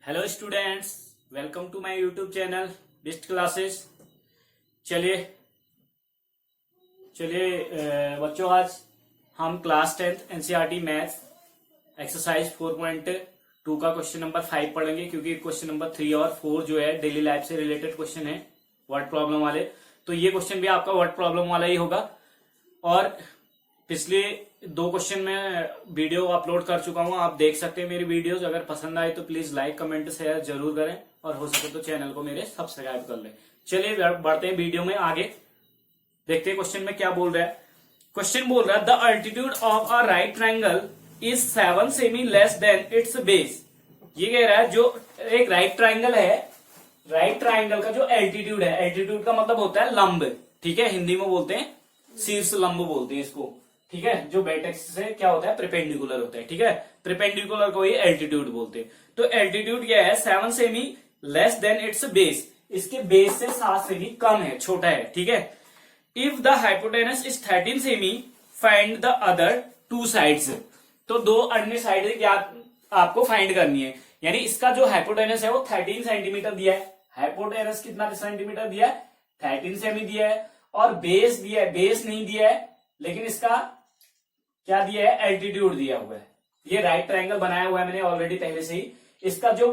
Hello students, welcome to my YouTube channel best classes. चलिए बच्चों, आज हम class 10th NCERT maths exercise 4.2 का क्वेश्चन नंबर 5 पढ़ेंगे, क्योंकि क्वेश्चन नंबर 3 और 4 जो है डेली लाइफ से रिलेटेड क्वेश्चन है, वर्ड प्रॉब्लम वाले। तो ये क्वेश्चन भी आपका वर्ड प्रॉब्लम वाला ही होगा। और पिछले 2 क्वेश्चन में वीडियो अपलोड कर चुका हूं, आप देख सकते हैं मेरी वीडियोस। अगर पसंद आए तो प्लीज लाइक कमेंट शेयर जरूर करें, और हो सके तो चैनल को मेरे सब्सक्राइब कर लें। चलिए बढ़ते हैं वीडियो में आगे, देखते हैं क्वेश्चन में क्या बोल रहा है। क्वेश्चन बोल रहा है the altitude of a right triangle is 7 cm less then it's base. ये कह रहा है जो एक राइट ट्राइंगल है, राइट ट्राइंगल का जो एल्टीट्यूड है, एल्टीट्यूड का मतलब होता है लंब, ठीक है, हिंदी में बोलते हैं शीर्ष लंब बोलते हैं इसको, ठीक है, जो बेटेक्स से क्या होता है परपेंडिकुलर होता है, ठीक है, परपेंडिकुलर को ही एल्टीट्यूड बोलते हैं। तो एल्टीट्यूड क्या है, 7 cm less then it's base, इसके बेस से 7 सेमी कम है, छोटा है, ठीक है। If the hypotenuse is 13 semi find the other 2 sides. तो 2 अन्य साइड क्या आपको फाइंड करनी है, यानी इसका जो हाइपोटेनस है वो 13 सेंटीमीटर दिया है। हाइपोटेनस कितना सेंटीमीटर दिया है, 13 सेमी दिया है। और बेस दिया है, बेस नहीं दिया है, लेकिन इसका क्या दिया है, एल्टीट्यूड दिया हुआ है। ये राइट ट्रायंगल बनाया हुआ है मैंने ऑलरेडी पहले से ही। इसका जो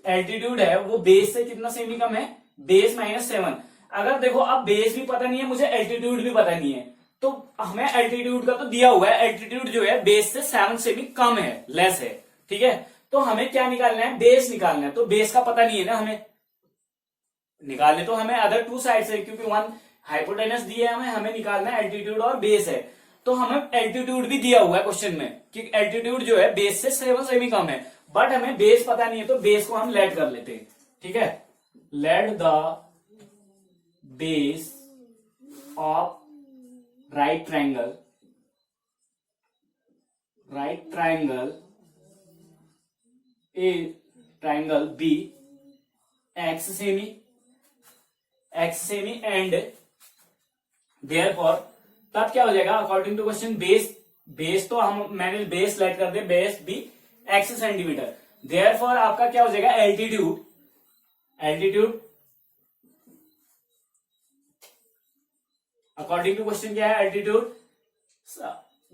एल्टीट्यूड है वो बेस से कितना सेमी कम है, बेस -7। अगर देखो अब बेस भी पता नहीं है मुझे, एल्टीट्यूड भी पता नहीं है, तो हमें एल्टीट्यूड का तो दिया हुआ है, एल्टीट्यूड जो है बेस से 7 सेमी कम है, लेस है, ठीक है। तो हमें क्या निकालना है, बेस निकालना है। तो बेस का पता नहीं है ना, हमें निकालने तो हमें अदर 2 साइड से, क्योंकि 1 हाइपोटेनस दिया है हमें निकालना है एल्टीट्यूड और बेस है। तो हमें एल्टीट्यूड भी दिया हुआ है क्वेश्चन में कि एल्टीट्यूड जो है बेस से 7 सेमी कम है, बट हमें बेस पता नहीं है, तो बेस को हम लेट कर लेते हैं, ठीक है। Let the base of right triangle A triangle B X cm and therefore, तब क्या हो जाएगा, अकॉर्डिंग टू क्वेश्चन बेस तो मैंने बेस लेट कर दिया, बेस भी x सेंटीमीटर। देयरफॉर आपका क्या हो जाएगा, एल्टीट्यूड अकॉर्डिंग टू क्वेश्चन क्या है, altitude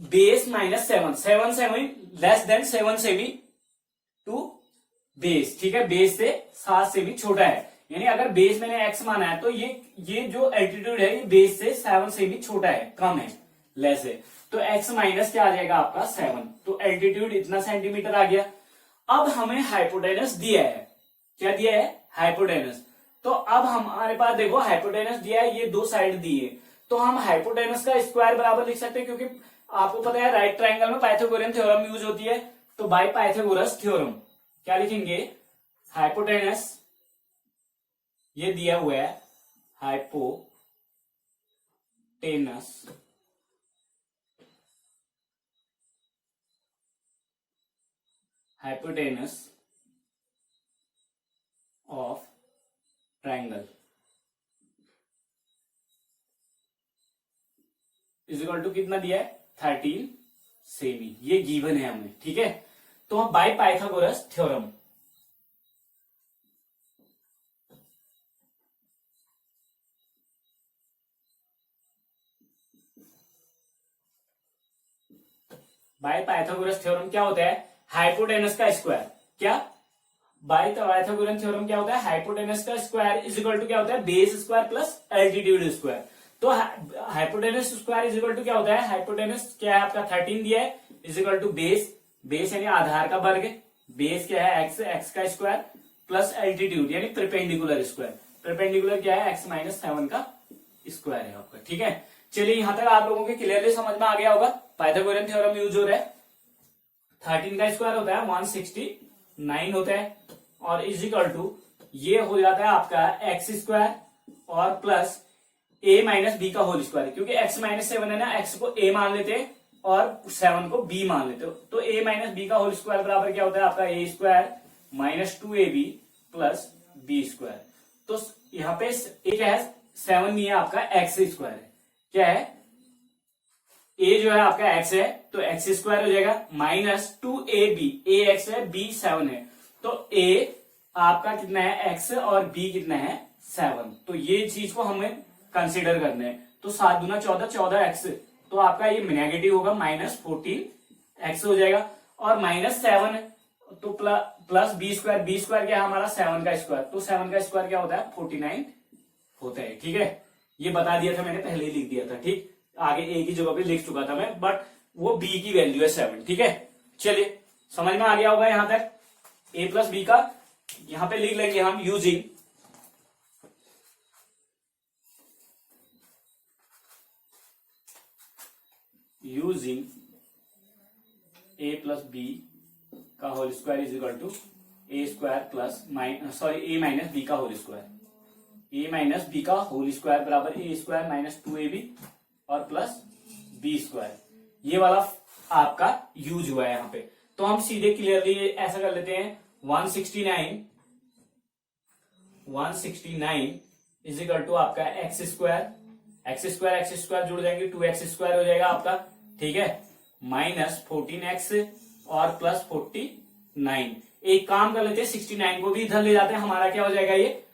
base -7 cm less than 7 cm to base, ठीक है, बेस से 7 सेमी छोटा है। यानी अगर बेस मैंने x माना है तो ये जो एल्टीट्यूड है ये बेस से 7 सेमी छोटा है, कम है, लेस है। तो x माइनस क्या आ जाएगा आपका 7। तो एल्टीट्यूड इतना सेंटीमीटर आ गया। अब हमें हाइपोटेनस दिया है, क्या दिया है, हाइपोटेनस। तो अब हमारे पास देखो हाइपोटेनस दिया है, ये 2 साइड दिए, तो हम हाइपोटेनस का स्क्वायर बराबर लिख सकते हैं, क्योंकि आपको पता है राइट ट्राइंगल में पाइथागोरियन थ्योरम यूज होती है। तो बाय पाइथागोरस थ्योरम क्या लिखेंगे, हाइपोटेनस, ये दिया हुआ है hypotenuse of triangle is equal to कितना दिया है, 13 सेमी, ये गिवन है हमें, ठीक है। तो हम by Pythagoras theorem, by Pythagoras theorem क्या होता है, हाइपोटेनस का स्क्वायर, क्या बाय पाइथागोरस थ्योरम क्या होता है, हाइपोटेनस का स्क्वायर इज इक्वल टू क्या होता है, base square plus altitude square. तो hypotenuse square is equal to क्या होता है, हाइपोटेनस क्या है आपका 13 दिया है, इज इक्वल टू बेस यानी आधार का वर्ग, बेस क्या है एक्स का स्क्वायर प्लस एल्टीट्यूड यानी परपेंडिकुलर स्क्वायर, परपेंडिकुलर क्या है x-7 का स्क्वायर है आपका, ठीक है। चलिए यहां तक आप लोगों के क्लियरली समझ में आ गया होगा, पाइथागोरियन थ्योरम यूज हो रहा है। 13 का स्क्वायर होता है 169 होता है, और इज इक्वल टू ये हो जाता है आपका एक्स स्क्वायर और प्लस a माइनस बी का होल स्क्वायर, क्योंकि x-7 है ना, x को a मान लेते और 7 को b मान लेते हो। तो a माइनस बी का होल स्क्वायर बराबर क्या होता है आपका, a square minus 2ab plus B square. तो यहाँ पे a क्या है, 7 नहीं है आपका, x स्क्वायर है, क्या है, a जो है आपका x है, तो x स्क्वायर हो जाएगा माइनस 2ab, a x है b 7 है, तो a आपका कितना है x और b कितना है 7, तो ये चीज को हमें कंसिडर करना है। तो 7 दूना 14, 14x, तो आपका ये नेगेटिव होगा, -14x हो जाएगा। और -7 तो plus B square, B square क्या है हमारा 7 का स्क्वायर, तो 7 का स्क्वायर क्या होता है 49 होता है। ठीक है, ये बता दिया था मैंने, पहले ही लिख दिया था। ठीक, आगे ए की जगह पे लिख चुका था मैं, बट वो बी की वैल्यू है 7। ठीक है, चलिए समझ में आ गया होगा यहां तक। ए प्लस बी का यहां पे लिख लेंगे हम यूजिंग ए प्लस बी का whole square is equal to A square plus A minus B का whole square, A minus B का होल स्क्वायर बराबर ए स्क्वायर माइनस 2ab और प्लस बी स्क्वायर। ये वाला आपका यूज हुआ है यहाँ पे। तो हम सीधे क्लियरली ऐसा कर लेते हैं, 169 इज इक्वल टू आपका एक्स स्क्वायर जुड़ जाएंगे, 2x स्क्वायर हो जाएगा आपका। ठीक है, माइनस 14x और प्लस 49। एक काम कर लेते हैं, 69 को भी इधर ले जाते हैं, हमारा क्या हो जाएगा ये,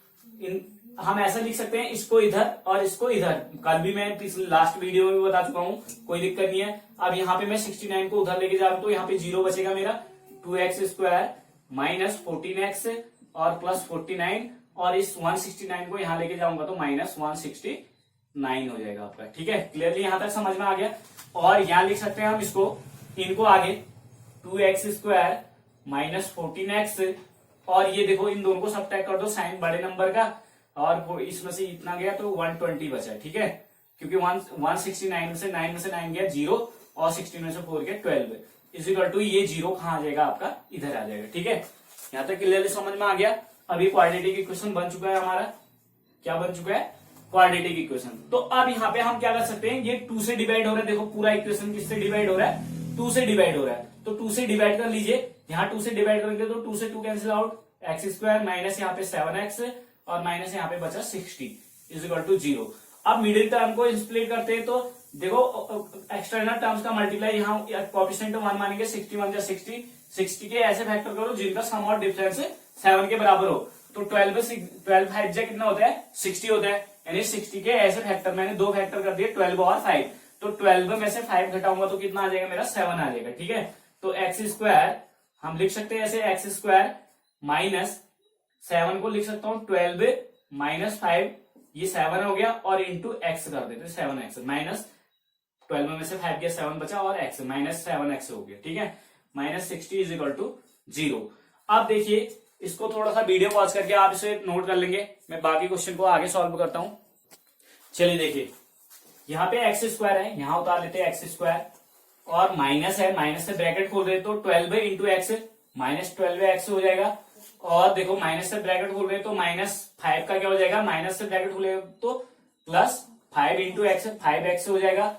हम ऐसा लिख सकते हैं, इसको इधर और इसको इधर। कल भी मैं पिछले लास्ट वीडियो में बता चुका हूं, कोई दिक्कत नहीं है। अब यहाँ पे मैं 69 को उधर लेके जा रहा हूं, तो यहाँ पे 0 बचेगा मेरा, 2x स्क्वायर माइनस 14x और प्लस 49, और इस 169 को यहाँ लेके जाऊंगा तो माइनस 169 हो जाएगा आपका। ठीक है, क्लियरली यहां तक समझ में आ गया। और यहां लिख सकते हैं हम इसको, इनको आगे 2x स्क्वायर माइनस 14x, और ये देखो इन दोनों को सब्ट्रैक्ट कर दो साइन बड़े नंबर का, और वो इसमें से इतना गया तो 120 बचा। ठीक है, क्योंकि 169 में से 9 गया 0 और 16 में से 4 गया 12 इज इक्वल टू ये 0 कहां आ जाएगा आपका, इधर आ जाएगा। ठीक है, यहां तक क्लियरली समझ में आ गया। अभी क्वाड्रेटिक इक्वेशन बन चुका है हमारा, क्या बन चुका है, क्वाड्रेटिक इक्वेशन। तो अब यहाँ पे हम क्या कर सकते हैं, ये 2 से डिवाइड हो रहा है, देखो पूरा इक्वेशन किससे डिवाइड हो रहा है, 2 से डिवाइड हो रहा है, तो 2 से डिवाइड कर लीजिए। यहाँ 2 से डिवाइड करेंगे तो 2 से 2 cancel out, x square minus यहाँ पे 7x और माइनस यहाँ पे बचा 60 इज इक्वल टू 0। अब मिडिल टर्म को स्प्लिट करते हैं, तो देखो एक्सटर्नल टर्म्स का मल्टीप्लाई यहाँ कोएफिशिएंट 1 मानेंगे, 61 या 60 के ऐसे फैक्टर करो जिनका सम और डिफरेंस 7 के बराबर हो। तो 12 5 जा कितना होता है 60 होता है, यानी 60 के ऐसे फैक्टर, मैंने 2 फैक्टर कर दिए 12 और 5, तो 12 में से 5 घटाऊंगा तो कितना आ जाएगा मेरा 7 आ जाएगा। ठीक है, तो एक्स स्क्वायर हम लिख सकते हैं ऐसे, एक्स स्क्वायर माइनस 7 को लिख सकता हूं 12 माइनस 5, ये 7 हो गया, और इंटू एक्स कर देते 7x, माइनस 12 में से 5 गया 7 बचा और x माइनस 7x हो गया। ठीक है, माइनस 60 इज इक्वल टू 0। अब देखिए इसको थोड़ा सा वीडियो पॉज करके आप इसे नोट कर लेंगे, मैं बाकी क्वेश्चन को आगे सॉल्व करता हूं। चलिए देखिए, यहाँ पे एक्स स्क्वायर है, यहां उतार लेते हैं एक्स स्क्वायर, और माइनस है, माइनस से ब्रैकेट खोल रहे तो 12 इंटू एक्स माइनस 12x हो जाएगा, और देखो माइनस से ब्रैकेट खोल रहे तो माइनस 5 का क्या हो जाएगा, माइनस से ब्रैकेट खोले तो प्लस 5 इंटू एक्स 5x हो जाएगा,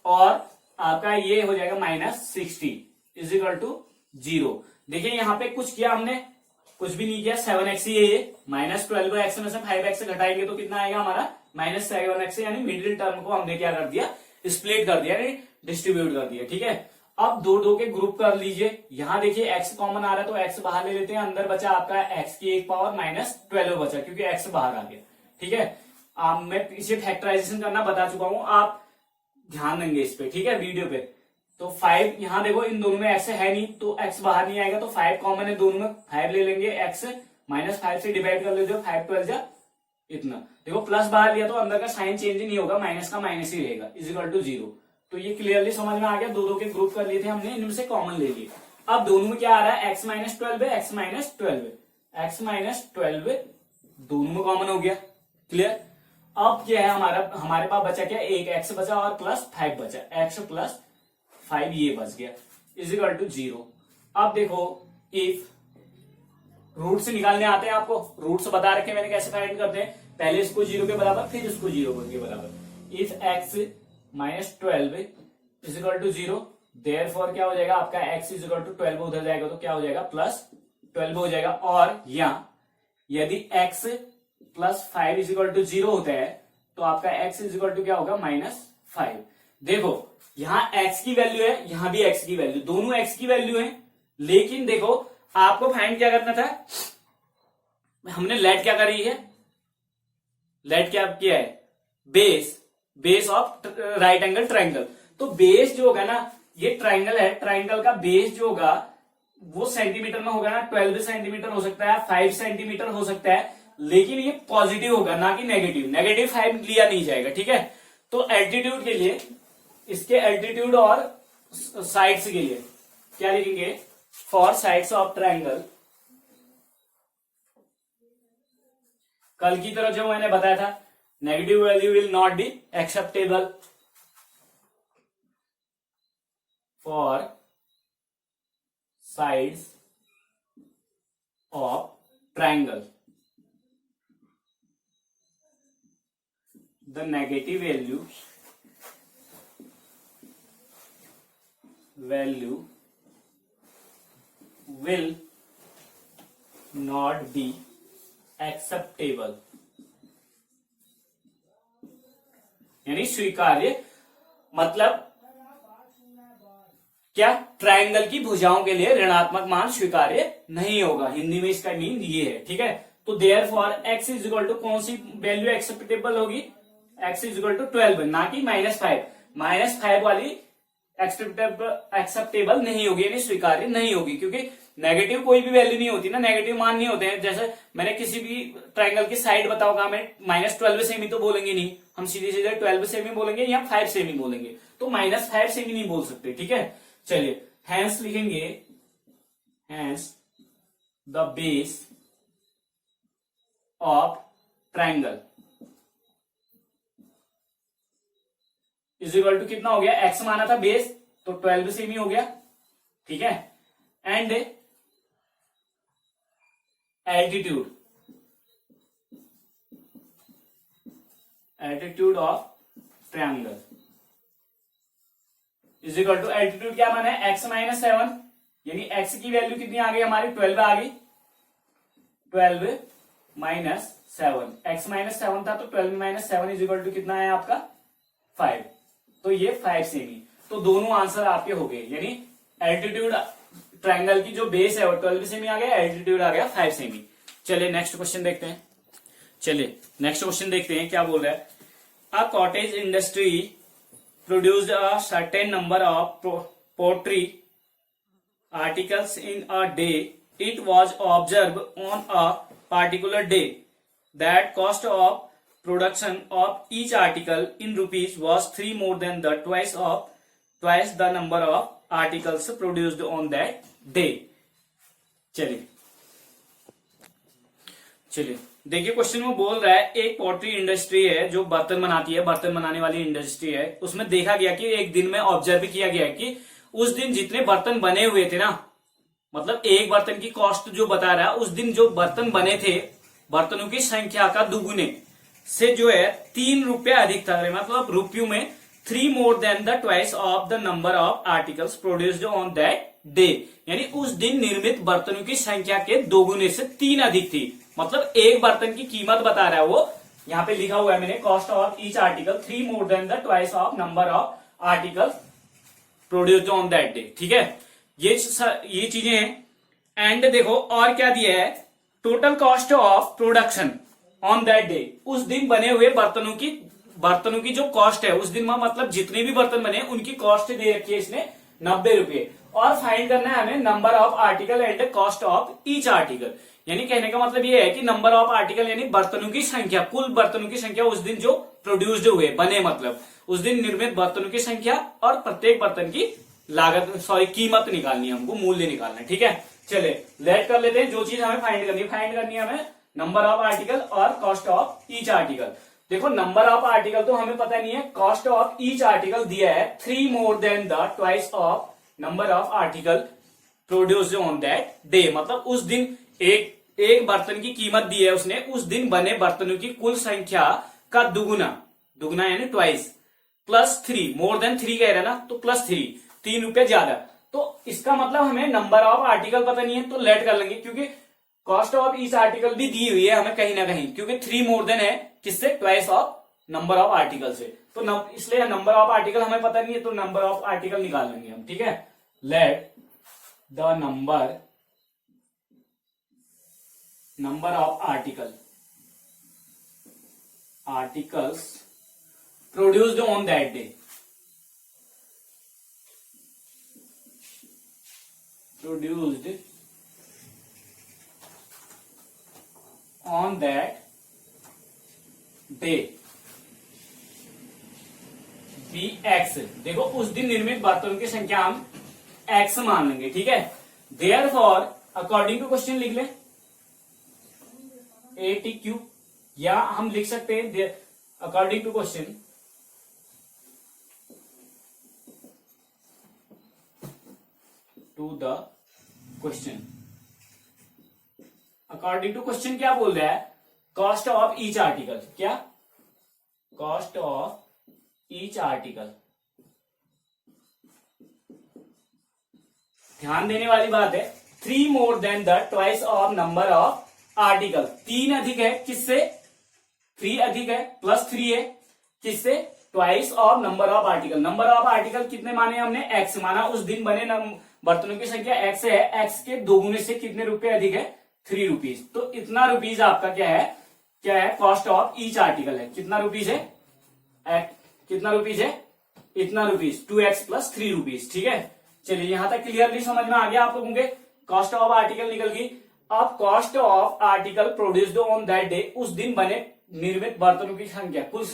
और आपका ये हो जाएगा माइनस 60 इज इक्वल टू 0। देखिए यहाँ पे कुछ किया हमने, कुछ भी नहीं किया, 7x ही है ये, माइनस 12x में से 5x घटाएंगे तो कितना आएगा हमारा माइनस 7x, यानी मिडिल टर्म को हमने क्या कर दिया, स्प्लिट कर दिया, यानी डिस्ट्रीब्यूट कर दिया। ठीक है, अब दो के ग्रुप कर लीजिए। यहां देखिए x कॉमन आ रहा है तो x बाहर ले लेते हैं, अंदर बचा आपका x की एक पावर माइनस 12 बचा, क्योंकि x बाहर आ गया। ठीक है, मैं इसे फैक्टराइजेशन करना बता चुका हूं, आप ध्यान देंगे इस पे। ठीक है, वीडियो पे। तो 5 यहां देखो इन दोनों में x है नहीं, तो x बाहर नहीं आएगा, तो 5 कॉमन है दोनों में, 5 ले लेंगे, x माइनस 5 से डिवाइड कर लेते हो, 5 12 जा इतना, देखो प्लस बाहर लिया तो अंदर का साइन चेंज नहीं होगा, माइनस का माइनस ही रहेगा, इज इक्वल टू 0। तो ये क्लियरली समझ में आ गया, दो के ग्रुप कर लिए थे हमने, इनमें से कॉमन ले लिए। अब दोनों में क्या आ रहा है, x माइनस 12 है, x माइनस 12, x माइनस 12 दोनों में कॉमन हो गया। क्लियर, अब क्या है हमारे पास बचा क्या, एक x बचा और प्लस 5 बचा, x प्लस 5 ये बच गया, इज इक्वल टू 0। अब देखो इफ रूट से निकालने आते हैं आपको, रूट से बता रखे मैंने कैसे फाइंड करते हैं, पहले इसको 0 के बराबर फिर इसको 0 के बराबर। If x minus 12 is equal to 0, therefore क्या हो जाएगा आपका x इज इक्वल टू 12 उधर जाएगा तो क्या हो जाएगा प्लस 12 हो जाएगा, और यदि x plus 5 is equal to 0 होता है तो आपका x इज इक्वल टू क्या होगा माइनस 5। देखो यहाँ x की वैल्यू है, यहां भी x की वैल्यू, दोनों x की वैल्यू है, लेकिन देखो आपको फाइंड क्या करना था, हमने लेट क्या करी है, लेट क्या किया है, base of right angle triangle. तो बेस जो होगा ना, ये ट्राइंगल है, ट्राइंगल का बेस जो होगा वो सेंटीमीटर में होगा ना, 12 सेंटीमीटर हो सकता है, 5 सेंटीमीटर हो सकता है, लेकिन ये पॉजिटिव होगा ना कि नेगेटिव। नेगेटिव 5 लिया नहीं जाएगा, ठीक है। तो एल्टीट्यूड के लिए, इसके एल्टीट्यूड और साइड्स के लिए क्या लिखेंगे, फॉर साइड्स ऑफ ट्राइंगल, कल की तरह जो मैंने बताया था, negative value will not be acceptable for sides of triangle, the negative value will not be acceptable, यानी स्वीकार्य, मतलब क्या, ट्रायंगल की भुजाओं के लिए ऋणात्मक मान स्वीकार्य नहीं होगा। हिंदी में इसका मीन ये है, ठीक है। तो therefore X is equal to कौन सी वैल्यू एक्सेप्टेबल होगी, एक्स इज इक्वल टू 12, ना कि -5। -5 वाली एक्सेप्टेबल नहीं होगी, यानी स्वीकार्य नहीं होगी, क्योंकि नेगेटिव कोई भी वैल्यू नहीं होती ना, नेगेटिव मान नहीं होते हैं। जैसे मैंने किसी भी ट्राइंगल की साइड बताओगा, हमें -12 सेमी तो बोलेंगे नहीं, हम सीधे सीधे 12 सेमी बोलेंगे या 5 सेमी बोलेंगे, तो -5 सेमी नहीं बोल सकते, ठीक है। चलिए, हैंस लिखेंगे, hence the base of triangle is equal to कितना हो गया, एक्स माना था बेस, तो 12 सेमी हो गया, ठीक है। And altitude of triangle is equal to, altitude क्या माना है, x -7, यानी x की वैल्यू कितनी आ गई हमारी, 12 आ गई, 12 -7, x -7 था, तो 12 -7 इज इक्वल टू कितना है आपका 5, तो ये 5 सेमी। तो दोनों आंसर आपके हो गए, यानी एल्टीट्यूड ट्रायंगल की जो बेस है वो 12 सेमी आ गया, एल्टीट्यूड आ गया 5 सेमी। चलिए नेक्स्ट क्वेश्चन देखते हैं, क्या बोल रहा है। A cottage industry produced a certain number of poultry articles in a day. It was observed on a particular day that cost of production of each article in rupees was 3 more than the twice the number of articles produced on that day. चलिए देखिए, question में बोल रहा है, एक poultry industry है जो बर्तन बनाती है, बर्तन बनाने वाली इंडस्ट्री है, उसमें देखा गया कि एक दिन में ऑब्जर्व किया गया कि उस दिन जितने बर्तन बने हुए थे ना, मतलब एक बर्तन की कॉस्ट जो बता रहा है, उस दिन जो बर्तन बने थे, बर्तनों की संख्या का दुगुने से जो है 3 रुपया अधिक था, मतलब रुपयों में 3 more than the twice of the number of articles produced on that day, यानी उस दिन निर्मित बर्तनों की संख्या के दोगुने से 3 अधिक थी। मतलब एक बर्तन की कीमत बता रहा है वो, यहाँ पे लिखा हुआ है मैंने, cost of each article 3 more than the twice of number of articles produced on that day, ठीक है। ये चीजें हैं। एंड देखो और क्या दिया है, total cost of production on that day, उस दिन बने हुए बर्तनों की जो कॉस्ट है उस दिन में, मतलब जितने भी बर्तन बने उनकी कॉस्ट दे रखी है इसने 90 रुपए, और फाइंड करना है हमें number of article and cost of each article. यानी कहने का मतलब ये है कि नंबर ऑफ आर्टिकल यानी बर्तनों की संख्या, कुल बर्तनों की संख्या उस दिन जो प्रोड्यूस्ड हुए, बने, मतलब उस दिन निर्मित बर्तनों की संख्या और प्रत्येक बर्तन की कीमत निकालनी है हमको, मूल्य निकालना है, ठीक है। चलिए लेट कर लेते हैं, जो चीज हमें फाइंड करनी है हमें नंबर ऑफ आर्टिकल और कॉस्ट ऑफ ईच आर्टिकल। देखो नंबर ऑफ आर्टिकल तो हमें पता नहीं है, कॉस्ट ऑफ ईच आर्टिकल दिया है 3 more than the twice of number of article produced on that day, मतलब उस दिन एक बर्तन की कीमत दी है उसने, उस दिन बने बर्तनों की कुल संख्या का दुगुना यानी ट्वाइस, +3, more than 3 कह रहा है ना, तो +3, 3 रुपए ज्यादा। तो इसका मतलब हमें नंबर ऑफ आर्टिकल पता नहीं है, तो लेट कर लेंगे, क्योंकि कॉस्ट ऑफ ईच आर्टिकल भी दी हुई है हमें कहीं ना कहीं, क्योंकि 3 more than है किससे, twice of number of article से, तो इसलिए नंबर ऑफ आर्टिकल हमें पता नहीं है, तो नंबर ऑफ आर्टिकल निकाल लेंगे हम, ठीक है। Let the number number of articles produced on that day. Produced on that day B X. देखो उस दिन निर्मित बर्तनों की संख्या हम एक्स मान लेंगे, ठीक है. देयरफॉर अकॉर्डिंग टू क्वेश्चन लिख ले ATQ, या हम लिख सकते हैं according to question to the question. According to question क्या बोल रहा है? Cost of each article. क्या? Cost of each article. ध्यान देने वाली बात है, 3 more than the twice of number of article. 3 अधिक है किससे? 3 अधिक है प्लस 3 है किससे? Twice of number of article. Number of article कितने माने हमने? एक्स माना. उस दिन बने बर्तनों की संख्या एक्स है. एक्स के दोगुने से कितने रुपए अधिक है? 3 रुपीज. तो इतना रुपीज आपका क्या है? क्या है? कॉस्ट ऑफ ईच आर्टिकल है. कितना रुपीज है? कितना रुपीज है? इतना रुपीज. 2x plus 3 rupees. ठीक है, चलिए यहां तक क्लियरली समझ में आ गया आप लोगों के. कॉस्ट ऑफ आर्टिकल निकल गई. अब cost of article produced on that day, उस दिन बने निर्मित बर्तनों की संख्या, कुल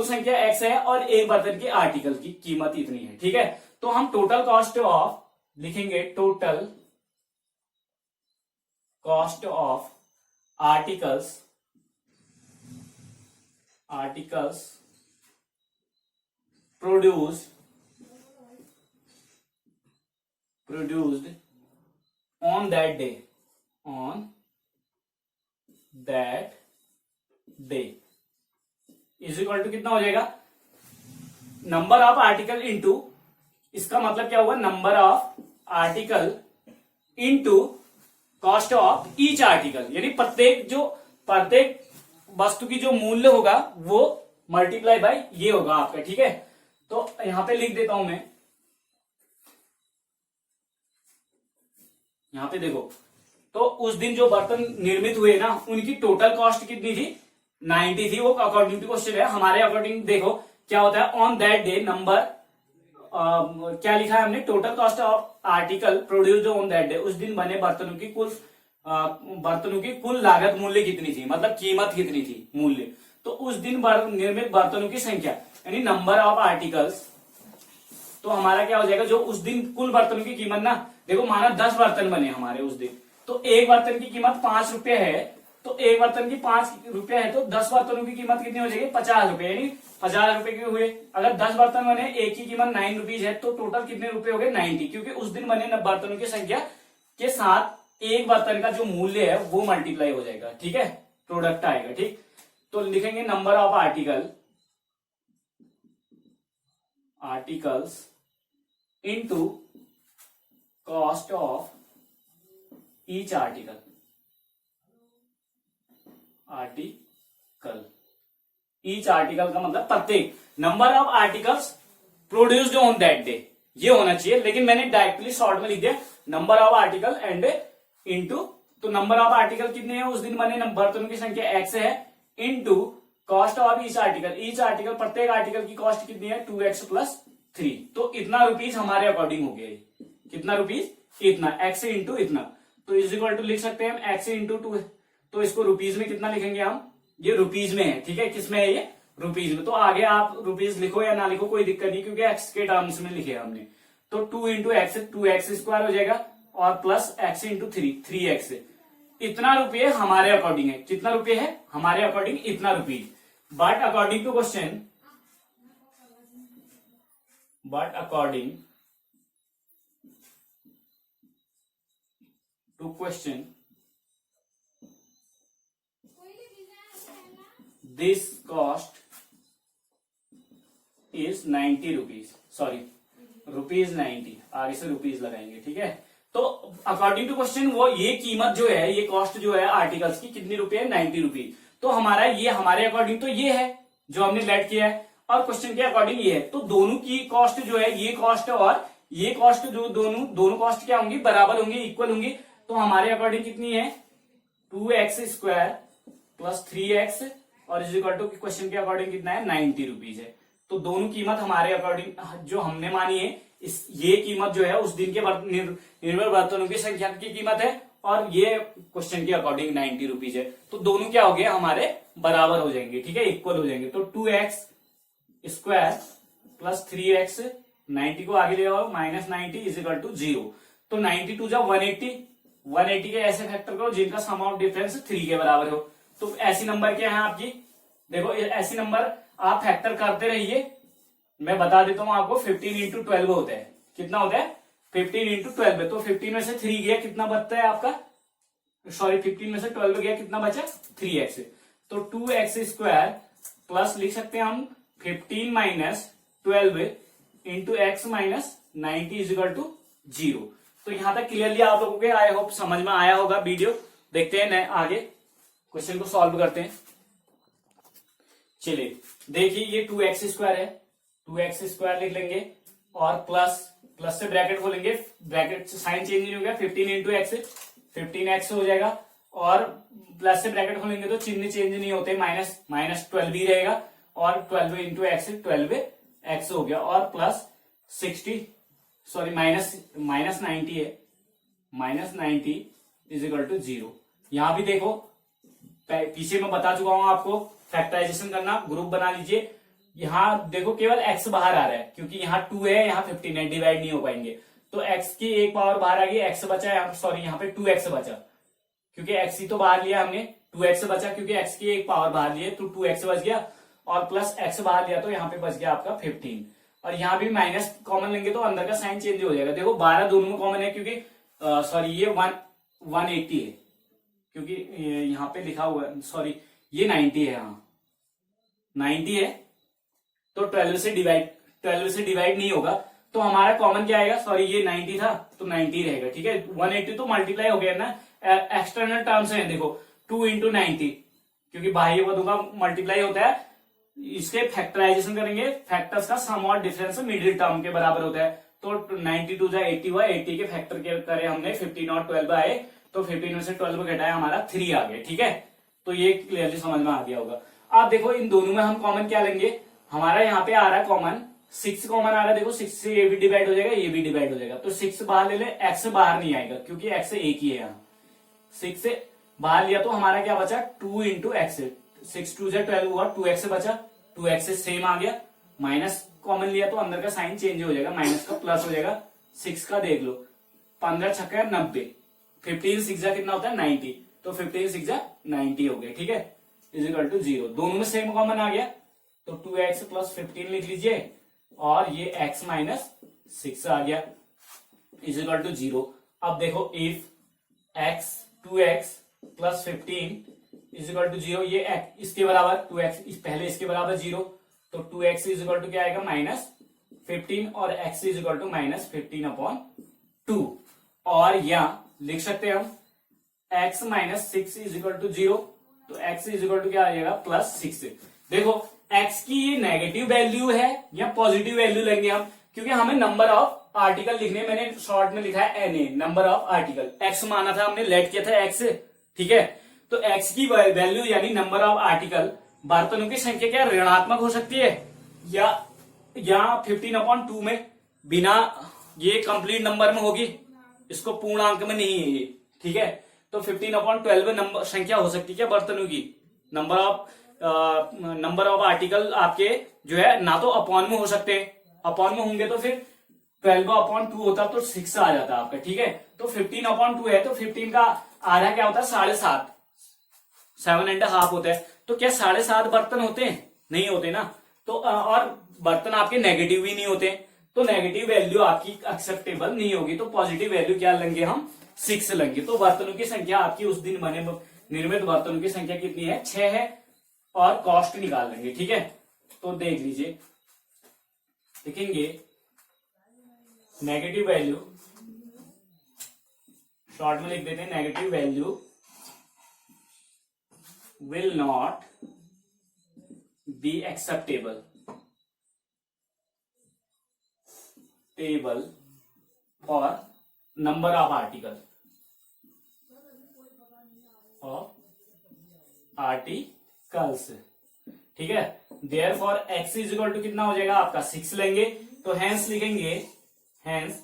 संख्या x है और एक बर्तन की आर्टिकल की कीमत इतनी है. ठीक है, तो हम टोटल कॉस्ट ऑफ लिखेंगे. Total cost of articles produced on that day is equal to कितना हो जाएगा? नंबर ऑफ आर्टिकल इंटू, इसका मतलब क्या हुआ? Number of article into cost of each article. यानी प्रत्येक वस्तु की जो मूल्य होगा वो मल्टीप्लाई बाय ये होगा आपका. ठीक है, तो यहां पे लिख देता हूं मैं. यहां पे देखो, तो उस दिन जो बर्तन निर्मित हुए ना, उनकी टोटल कॉस्ट कितनी थी? 90 थी. वो अकॉर्डिंग टू क्वेश्चन है. हमारे अकॉर्डिंग देखो क्या होता है? ऑन दैट डे नंबर क्या लिखा है हमने? Total cost of article produced on that day. उस दिन बने बर्तनों की कुल लागत मूल्य कितनी थी, मतलब कीमत कितनी थी, मूल्य. तो उस दिन निर्मित बर्तनों की संख्या यानी नंबर ऑफ आर्टिकल्स. तो हमारा क्या हो जाएगा? जो उस दिन कुल बर्तनों की कीमत ना, देखो माना 10 बर्तन बने हमारे उस दिन, तो एक बर्तन की कीमत 5 रुपए है. तो एक बर्तन की 5 रुपए है, तो 10 बर्तनों की कीमत कितनी हो जाएगी? 50 रुपए. यानी 50 रुपए के हुए. अगर 10 बर्तन बने, एक की कीमत 9 रुपीज है, तो टोटल कितने रुपए हो गए? 90. क्योंकि उस दिन बने बर्तनों की संख्या के साथ एक बर्तन का जो मूल्य है वो मल्टीप्लाई हो जाएगा. ठीक है, प्रोडक्ट आएगा. ठीक, तो लिखेंगे number of articles into cost of each article. Each article का मतलब प्रत्येक. Number of articles produced on that day ये होना चाहिए, लेकिन मैंने डायरेक्टली शॉर्ट में लिख दिया number of article and into. तो नंबर ऑफ आर्टिकल कितने हैं उस दिन बने? बर्तनों की संख्या x है into cost of each article. Each article, प्रत्येक आर्टिकल की कॉस्ट कितनी है? 2x plus 3. तो इतना रुपीज हमारे अकॉर्डिंग हो गया. कितना रुपीज? इतना. x इंटू इतना. तो इज इक्वल टू लिख सकते हैं हम x इंटू 2. तो इसको रुपीज में कितना लिखेंगे हम? ये रुपीज में है. ठीक है, किसमें है ये? रुपीज में. तो आगे आप रुपीज लिखो या ना लिखो कोई दिक्कत नहीं, क्योंकि x के टर्म्स में लिखे हमने. तो 2 इंटू एक्स, 2x स्क्वायर हो जाएगा और प्लस x इंटू 3x. इतना रुपये हमारे अकॉर्डिंग है. कितना रुपये है हमारे अकॉर्डिंग? इतना rupees. But according to question, this cost is 90 rupees. Sorry, rupees 90. आगे से रुपीज लगाएंगे. ठीक है, तो अकॉर्डिंग टू क्वेश्चन वो ये कीमत जो है, ये कॉस्ट जो है आर्टिकल्स की कितनी रुपए है? 90 रुपीज. तो हमारा ये, हमारे अकॉर्डिंग तो ये है जो हमने लेट किया है, और क्वेश्चन के अकॉर्डिंग ये है. तो दोनों की कॉस्ट जो है, ये कॉस्ट और ये कॉस्ट जो दोनों कॉस्ट क्या होंगी? बराबर होंगी, इक्वल होंगी. तो हमारे अकॉर्डिंग कितनी है? 2x² प्लस 3x और इज इक्वल टू क्वेश्चन के अकॉर्डिंग कितना है 90 रुपीज है। तो दोनों कीमत हमारे अकॉर्डिंग जो हमने मानी है, ये कीमत जो है उस दिन के निर्भर बर्तनों की संख्या की कीमत है और ये क्वेश्चन के अकॉर्डिंग 90 रुपीज है। तो दोनों क्या हो गया हमारे बराबर हो जाएंगे, ठीक है, इक्वल हो जाएंगे। तो 2x² प्लस 3x 90 को आगे ले आओ माइनस 90 इज इक्वल टू 0। तो 92 जा 180 के ऐसे फैक्टर करो जिनका सम ऑफ डिफरेंस 3 के बराबर हो। तो ऐसी नंबर क्या है आपकी, देखो ऐसी नंबर आप फैक्टर करते रहिए। मैं बता देता हूं आपको, 15 इंटू 12 होता है। कितना होता है 15 इंटू 12। तो 15 में से 3 गया, कितना बचता है आपका, सॉरी 15 में से 12 गया, कितना बचा 3x। तो 2x² प्लस लिख सकते हैं हम 15 minus 12 into x minus 90 is equal to 0। तो यहां तक क्लियरली आप लोगों के आई होप समझ में आया होगा वीडियो। देखते हैं आगे क्वेश्चन को सॉल्व करते हैं। चलिए देखिए, ये 2x² है, 2x² लिख लेंगे और प्लस से ब्रैकेट खोलेंगे, ब्रैकेट से साइन चेंज नहीं हो गया, 15 इंटू एक्स 15x हो जाएगा और प्लस से ब्रैकेट खोलेंगे तो चिन्ह चेंज नहीं होते, माइनस 12 ही रहेगा और 12 इंटू एक्स 12x हो गया और प्लस 60 सॉरी माइनस 90 है, माइनस 90 इज इक्वल टू 0। यहां भी देखो पीछे मैं बता चुका हूं आपको, फैक्टराइजेशन करना, ग्रुप बना लीजिए। यहां देखो केवल x बाहर आ रहा है क्योंकि यहाँ 2 है, यहाँ 15 है, डिवाइड नहीं हो पाएंगे। तो x की एक पावर बाहर आ गई, x बचा, सॉरी यहाँ पे 2x बचा क्योंकि x ही तो बाहर लिया हमने, 2x बचा क्योंकि x की एक पावर बाहर लिए तो 2x बच गया और प्लस x बाहर लिया तो यहाँ पे बच गया आपका 15। और यहाँ भी माइनस कॉमन लेंगे तो अंदर का साइन चेंज हो जाएगा। देखो 12 दोनों में कॉमन है क्योंकि सॉरी ये 180 है क्योंकि यहाँ पे लिखा हुआ है, सॉरी ये 90 है, हाँ 90 है तो 12 से डिवाइड नहीं होगा तो हमारा कॉमन क्या आएगा, सॉरी ये 90 था तो 90 रहेगा, ठीक है। 180 तो मल्टीप्लाई हो गया ना, एक्सटर्नल टर्म्स है देखो 2 इंटू 90 क्योंकि बाह्य पदों का मल्टीप्लाई होता है, इसके फैक्टराइजेशन करेंगे, फैक्टर्स का सम और डिफरेंस मिडिल टर्म के बराबर होता है। तो 92 जा 80 हुआ, 80 के फैक्टर करे हमने 15 और 12 आए तो 15 में से 12 घटाया हमारा 3 आ गया, ठीक है। तो ये क्लियरली समझ में आ गया होगा। आप देखो इन दोनों में हम कॉमन क्या लेंगे, हमारा यहाँ पे आ रहा है कॉमन 6 कॉमन आ रहा है, देखो 6 से ये भी डिवाइड हो जाएगा, ये भी डिवाइड हो जाएगा। तो 6 बाहर ले ले, x बाहर नहीं आएगा क्योंकि x एक ही है यहाँ, 6 से बाहर लिया तो हमारा क्या बचा 2 इंटू एक्स, 6 2 से 12 हुआ, 2x बचा, 2x से सेम आ गया, माइनस कॉमन लिया तो अंदर का साइन चेंज हो जाएगा, माइनस का प्लस हो जाएगा। 6 का देख लो, 15 छक्का 90, 15 6 जा कितना होता है 90, तो 15 6 जा 90 हो गया, ठीक है, इज इक्वल टू 0। दोनों में सेम कॉमन आ गया तो 2x प्लस 15 लिख लीजिए और ये x माइनस 6 आ गया इज इक्वल टू 0। अब देखो if x 2x plus 15 is equal to 0, ये इसके बराबर 2x पहले इसके बराबर 0 तो 2x इज इक्वल टू क्या आएगा माइनस 15 और x is equal to minus 15/2 और यहाँ लिख सकते हैं हम x minus 6 is equal to 0 तो x इज इक्वल टू क्या आ जाएगा प्लस 6। देखो x की ये नेगेटिव वैल्यू है या पॉजिटिव वैल्यू लेंगे हम, क्योंकि हमें नंबर ऑफ आर्टिकल लिखने, मैंने शॉर्ट में लिखा है na, number of article, x माना था हमने, लेट किया था x, ठीक है। तो x की वैल्यू यानी नंबर ऑफ आर्टिकल, बर्तनों की संख्या क्या ऋणात्मक हो सकती है या 15/2 में बिना ये कंप्लीट नंबर में होगी, इसको पूर्णांक में नहीं है ये, ठीक है। तो 15/12 नंबर संख्या हो सकती है क्या बर्तनों की, नंबर ऑफ आर्टिकल आपके जो है ना तो अपॉन में हो सकते हैं, अपॉन में होंगे तो फिर 12/2 होता तो 6 आ जाता आपका, ठीक है। तो 15/2 है तो 15 का आधा क्या होता है 7.5, 7.5 होता है। तो क्या 7.5 बर्तन होते हैं, नहीं होते ना। तो और बर्तन आपके नेगेटिव भी नहीं होते, तो नेगेटिव वैल्यू आपकी एक्सेप्टेबल नहीं होगी, तो पॉजिटिव वैल्यू क्या लेंगे हम 6 लेंगे। तो बर्तनों की संख्या आपकी उस दिन बने निर्मित बर्तनों की संख्या कितनी है 6 है और कॉस्ट निकाल लेंगे, ठीक है। तो देख लीजिए, लिखेंगे नेगेटिव वैल्यू, शॉर्ट में लिख देते हैं negative value will not be acceptable table for number of article, of articles. ठीक है, therefore x is equal to कितना हो जाएगा आपका 6 लेंगे, तो हेंस लिखेंगे hence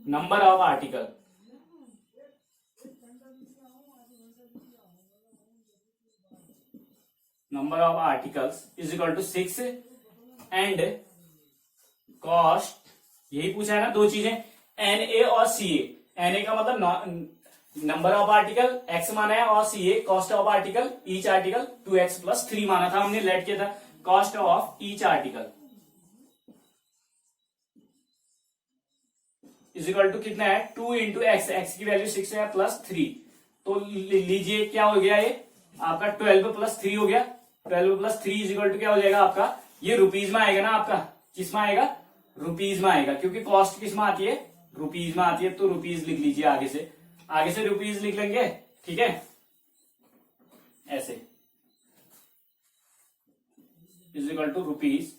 number of article number of articles is equal to 6 and cost, यही पूछा है ना दो चीजें NA और CA। NA का मतलब नंबर ऑफ आर्टिकल x माना है और CA cost of article, each article 2x plus 3 माना था हमने, लेट किया था cost of each article is equal to कितना है 2 इंटू एक्स, एक्स की वैल्यू 6 है प्लस 3, तो लीजिए क्या हो गया ये आपका 12 प्लस 3 हो गया, 12 प्लस 3 इज इक्वल टू क्या हो जाएगा आपका, ये रुपीज में आएगा ना आपका, किस में आएगा रुपीज में आएगा, क्योंकि कॉस्ट किस में आती है रुपीज में आती है, तो रुपीज लिख लीजिए आगे से रुपीज लिख लेंगे। ठीक है, ऐसे is equal to rupees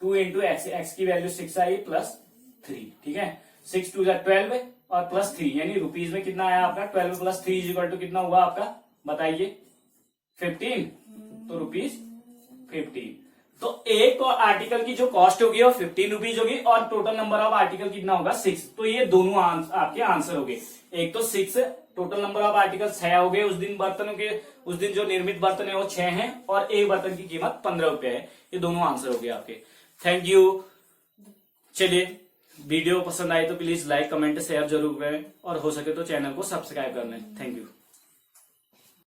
2 into X, X की वैल्यू 6 आई प्लस 3। ठीक है, 6 2 12 और प्लस 3, यानी रुपीज में कितना आया आपका 12 प्लस 3 इज इक्वल टू कितना हुआ आपका बताइए 15, तो रुपीज 15। तो एक आर्टिकल की जो कॉस्ट होगी वो 15 रुपीज होगी और टोटल नंबर ऑफ आर्टिकल कितना होगा 6। तो ये दोनों आपके आंसर हो गए, एक तो 6 टोटल नंबर ऑफ आर्टिकल 6 हो गए, उस दिन बर्तनों के उस दिन जो निर्मित बर्तन है वो 6 हैं और एक बर्तन की कीमत 15 रुपए है। ये दोनों आंसर हो गए आपके। Thank you. चलिए, वीडियो पसंद आए तो प्लीज लाइक कमेंट शेयर जरूर करें और हो सके तो चैनल को सब्सक्राइब कर लें। Thank you.